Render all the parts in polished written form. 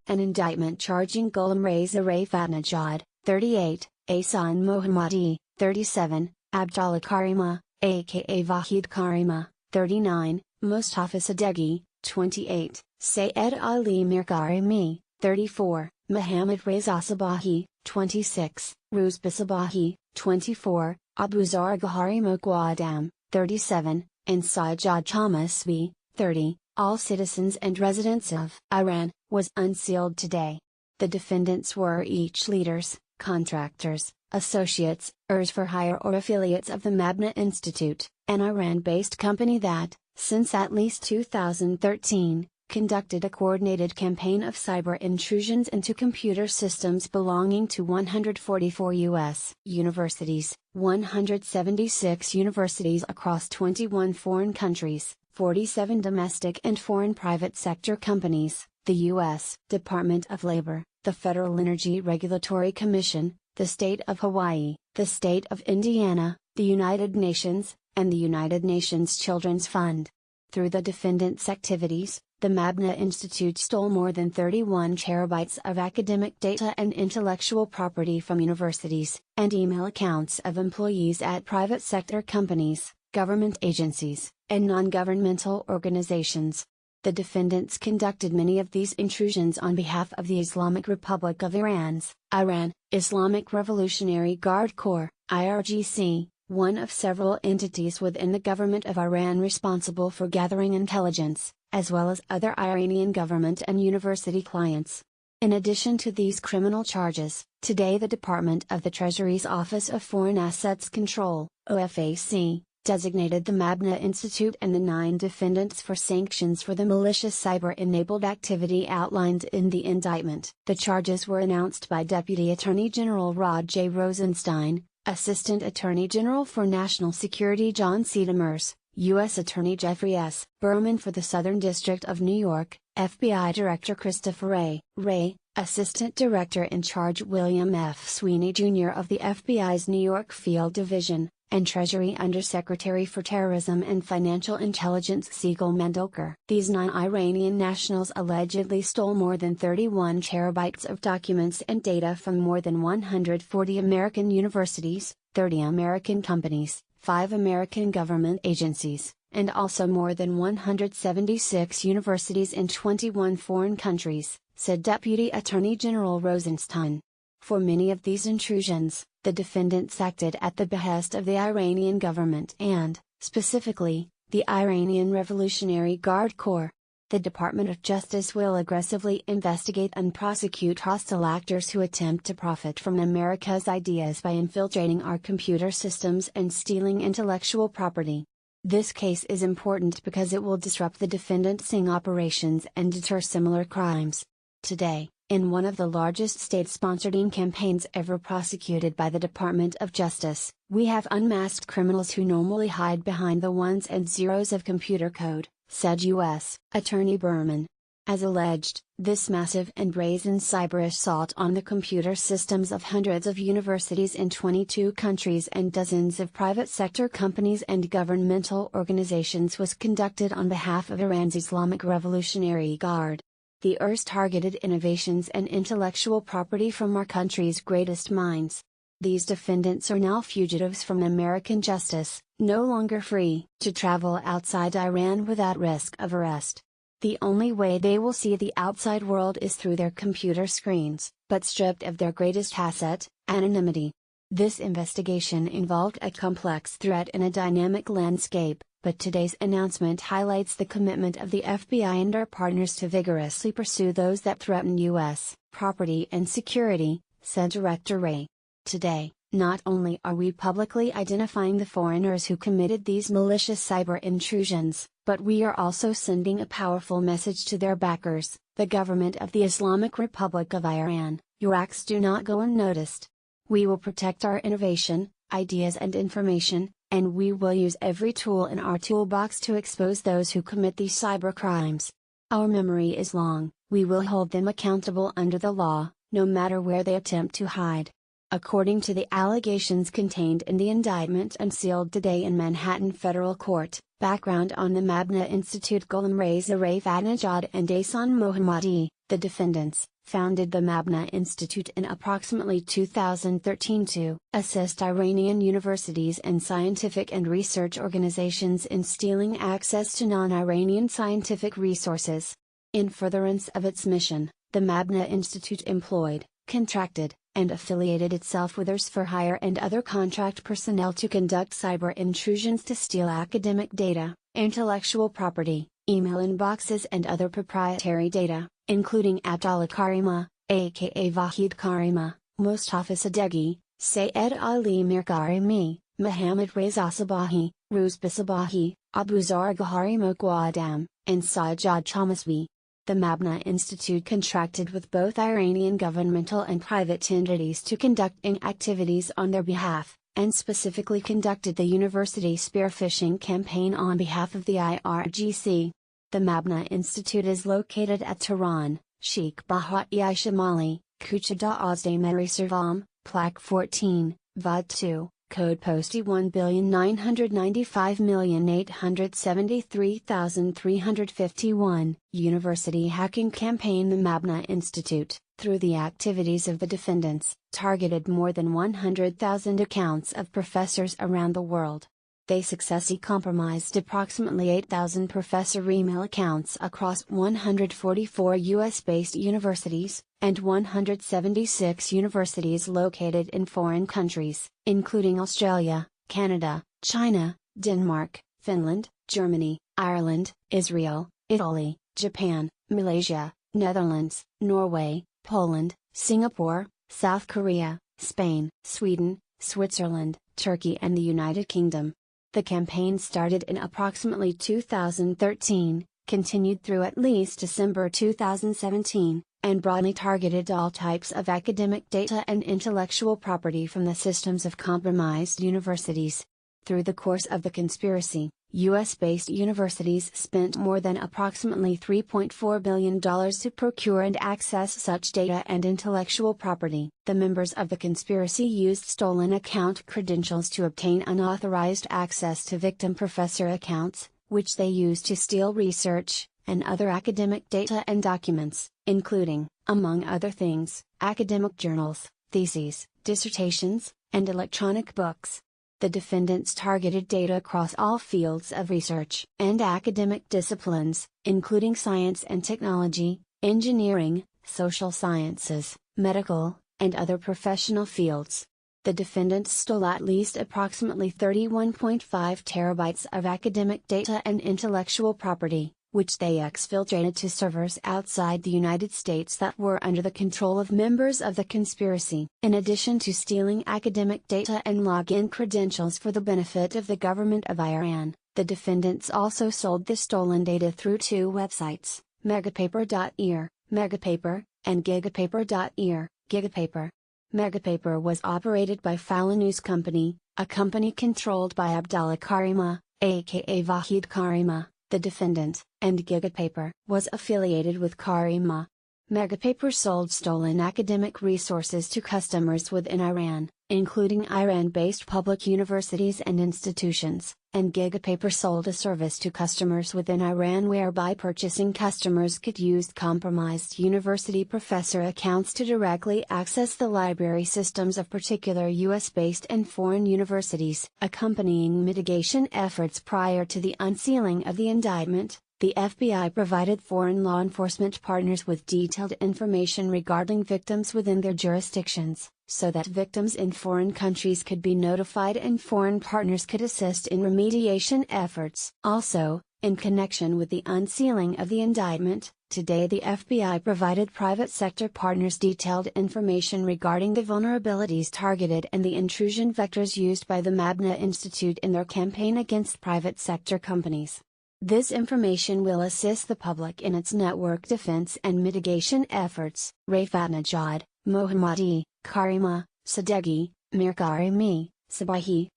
an indictment charging Ghulam Reza Fatnajad, 38, Ahsan Mohammadi, 37, Abdullah Karima, aka Vahid Karima, 39, Mustafa Sadeghi, 28, Sayed Ali Mir Karimi, 34, Muhammad Reza Sabahi, 26, Ruzba Sabahi, 24, Abuzar Gahari Moqaddam, 37, and Sajjad Chamasbi, 30, all citizens and residents of Iran, was unsealed today. The defendants were each leaders, contractors, associates, for hire or affiliates of the Mabna Institute, an Iran-based company that, since at least 2013, conducted a coordinated campaign of cyber intrusions into computer systems belonging to 144 U.S. universities, 176 universities across 21 foreign countries, 47 domestic and foreign private sector companies, the U.S. Department of Labor, the Federal Energy Regulatory Commission, the State of Hawaii, the State of Indiana, the United Nations, and the United Nations Children's Fund. Through the defendants' activities, the Mabna Institute stole more than 31 terabytes of academic data and intellectual property from universities, and email accounts of employees at private sector companies, government agencies, and non-governmental organizations. The defendants conducted many of these intrusions on behalf of the Islamic Republic of Iran's Iran Islamic Revolutionary Guard Corps, IRGC, one of several entities within the government of Iran responsible for gathering intelligence, as well as other Iranian government and university clients. In addition to these criminal charges, today the Department of the Treasury's Office of Foreign Assets Control, OFAC, designated the Mabna Institute and the 9 defendants for sanctions for the malicious cyber-enabled activity outlined in the indictment. The charges were announced by Deputy Attorney General Rod J. Rosenstein, Assistant Attorney General for National Security John C. Demers, U.S. Attorney Jeffrey S. Berman for the Southern District of New York, FBI Director Christopher Wray, Assistant Director in Charge William F. Sweeney Jr. of the FBI's New York Field Division, and Treasury Undersecretary for Terrorism and Financial Intelligence Sigal Mendolkar. These 9 Iranian nationals allegedly stole more than 31 terabytes of documents and data from more than 140 American universities, 30 American companies, 5 American government agencies, and also more than 176 universities in 21 foreign countries, said Deputy Attorney General Rosenstein. For many of these intrusions, the defendants acted at the behest of the Iranian government and, specifically, the Iranian Revolutionary Guard Corps. The Department of Justice will aggressively investigate and prosecute hostile actors who attempt to profit from America's ideas by infiltrating our computer systems and stealing intellectual property. This case is important because it will disrupt the defendants' operations and deter similar crimes. Today, in one of the largest state-sponsored campaigns ever prosecuted by the Department of Justice, we have unmasked criminals who normally hide behind the ones and zeros of computer code, said U.S. Attorney Berman. As alleged, this massive and brazen cyber assault on the computer systems of hundreds of universities in 22 countries and dozens of private sector companies and governmental organizations was conducted on behalf of Iran's Islamic Revolutionary Guard. The ERS targeted innovations and intellectual property from our country's greatest minds. These defendants are now fugitives from American justice, no longer free to travel outside Iran without risk of arrest. The only way they will see the outside world is through their computer screens, but stripped of their greatest asset, anonymity. This investigation involved a complex threat in a dynamic landscape, but today's announcement highlights the commitment of the FBI and our partners to vigorously pursue those that threaten U.S. property and security, said Director Wray. Today, not only are we publicly identifying the foreigners who committed these malicious cyber intrusions, but we are also sending a powerful message to their backers, the government of the Islamic Republic of Iran: your acts do not go unnoticed. We will protect our innovation, ideas and information, and we will use every tool in our toolbox to expose those who commit these cyber crimes. Our memory is long, we will hold them accountable under the law, no matter where they attempt to hide. According to the allegations contained in the indictment unsealed today in Manhattan Federal Court, background on the Mabna Institute: Ghulam Reza Fatnajad and Ahsan Mohammadi, the defendants, founded the Mabna Institute in approximately 2013 to assist Iranian universities and scientific and research organizations in stealing access to non-Iranian scientific resources. In furtherance of its mission, the Mabna Institute employed, contracted, and affiliated itself with others for hire and other contract personnel to conduct cyber intrusions to steal academic data, intellectual property, email inboxes and other proprietary data, including Abdallah Karima, aka Vahid Karima, Mustafa Sadeghi, Sayed Ali Mir Karimi, Mohammad Reza Sabahi, Ruzba Sabahi, Abuzar Ghari Moqaddam, and Sajjad Chamasbi. The Mabna Institute contracted with both Iranian governmental and private entities to conduct activities on their behalf, and specifically conducted the university spearphishing campaign on behalf of the IRGC. The Mabna Institute is located at Tehran, Sheikh Bahai Shamali, Kuchada Ozdamari Servam, Plaque 14, Vod 2, Code Posty 1,995,873,351. University hacking campaign. The Mabna Institute, through the activities of the defendants, targeted more than 100,000 accounts of professors around the world. They successfully compromised approximately 8,000 professor email accounts across 144 US-based universities, and 176 universities located in foreign countries, including Australia, Canada, China, Denmark, Finland, Germany, Ireland, Israel, Italy, Japan, Malaysia, Netherlands, Norway, Poland, Singapore, South Korea, Spain, Sweden, Switzerland, Turkey and the United Kingdom. The campaign started in approximately 2013, continued through at least December 2017, and broadly targeted all types of academic data and intellectual property from the systems of compromised universities. Through the course of the conspiracy, US-based universities spent more than approximately $3.4 billion to procure and access such data and intellectual property. The members of the conspiracy used stolen account credentials to obtain unauthorized access to victim professor accounts, which they used to steal research and other academic data and documents, including, among other things, academic journals, theses, dissertations, and electronic books. The defendants targeted data across all fields of research and academic disciplines, including science and technology, engineering, social sciences, medical, and other professional fields. The defendants stole at least approximately 31.5 terabytes of academic data and intellectual property, which they exfiltrated to servers outside the United States that were under the control of members of the conspiracy. In addition to stealing academic data and login credentials for the benefit of the government of Iran, the defendants also sold the stolen data through two websites, Megapaper.ir, Megapaper, and Gigapaper.ir, Gigapaper. Megapaper was operated by Fala News Company, a company controlled by Abdallah Karima, aka Vahid Karima, the defendant, and Gigapaper was affiliated with Karima. Megapaper sold stolen academic resources to customers within Iran, including Iran-based public universities and institutions, and Gigapaper sold a service to customers within Iran whereby purchasing customers could use compromised university professor accounts to directly access the library systems of particular US-based and foreign universities. Accompanying mitigation efforts prior to the unsealing of the indictment, the FBI provided foreign law enforcement partners with detailed information regarding victims within their jurisdictions, so that victims in foreign countries could be notified and foreign partners could assist in remediation efforts. Also, in connection with the unsealing of the indictment, today the FBI provided private sector partners detailed information regarding the vulnerabilities targeted and the intrusion vectors used by the Mabna Institute in their campaign against private sector companies. This information will assist the public in its network defense and mitigation efforts. Raifatnejad, Mohammadi, Karima, Sadeghi, Mir Karimi, Sabahi,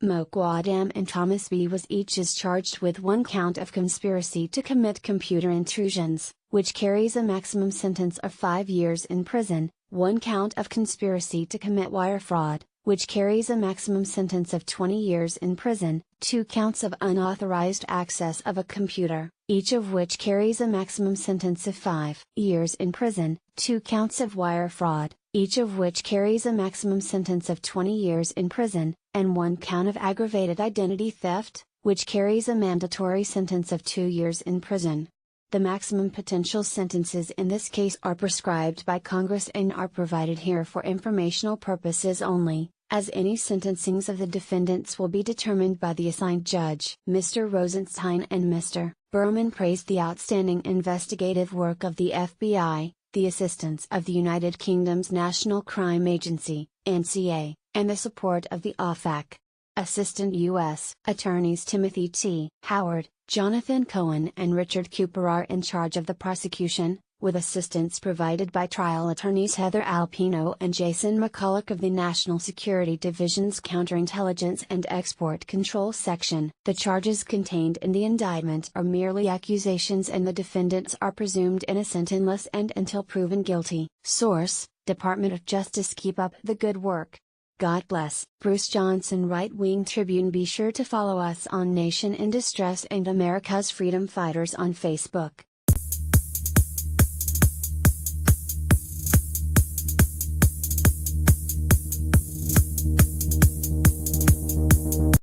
Moqaddam and Chamasbi was each is charged with one count of conspiracy to commit computer intrusions, which carries a maximum sentence of 5 years in prison, one count of conspiracy to commit wire fraud, which carries a maximum sentence of 20 years in prison, 2 counts of unauthorized access of a computer, each of which carries a maximum sentence of 5 years in prison, 2 counts of wire fraud, each of which carries a maximum sentence of 20 years in prison, and 1 count of aggravated identity theft, which carries a mandatory sentence of 2 years in prison. The maximum potential sentences in this case are prescribed by Congress and are provided here for informational purposes only, as any sentencings of the defendants will be determined by the assigned judge. Mr. Rosenstein and Mr. Berman praised the outstanding investigative work of the FBI, the assistance of the United Kingdom's National Crime Agency, NCA, and the support of the OFAC. Assistant U.S. Attorneys Timothy T. Howard, Jonathan Cohen and Richard Cooper are in charge of the prosecution, with assistance provided by trial attorneys Heather Alpino and Jason McCulloch of the National Security Division's Counterintelligence and Export Control Section. The charges contained in the indictment are merely accusations and the defendants are presumed innocent unless and until proven guilty. Source: Department of Justice. Keep up the good work. God bless. Bruce Johnson, Right Wing Tribune. Be sure to follow us on Nation in Distress and America's Freedom Fighters on Facebook.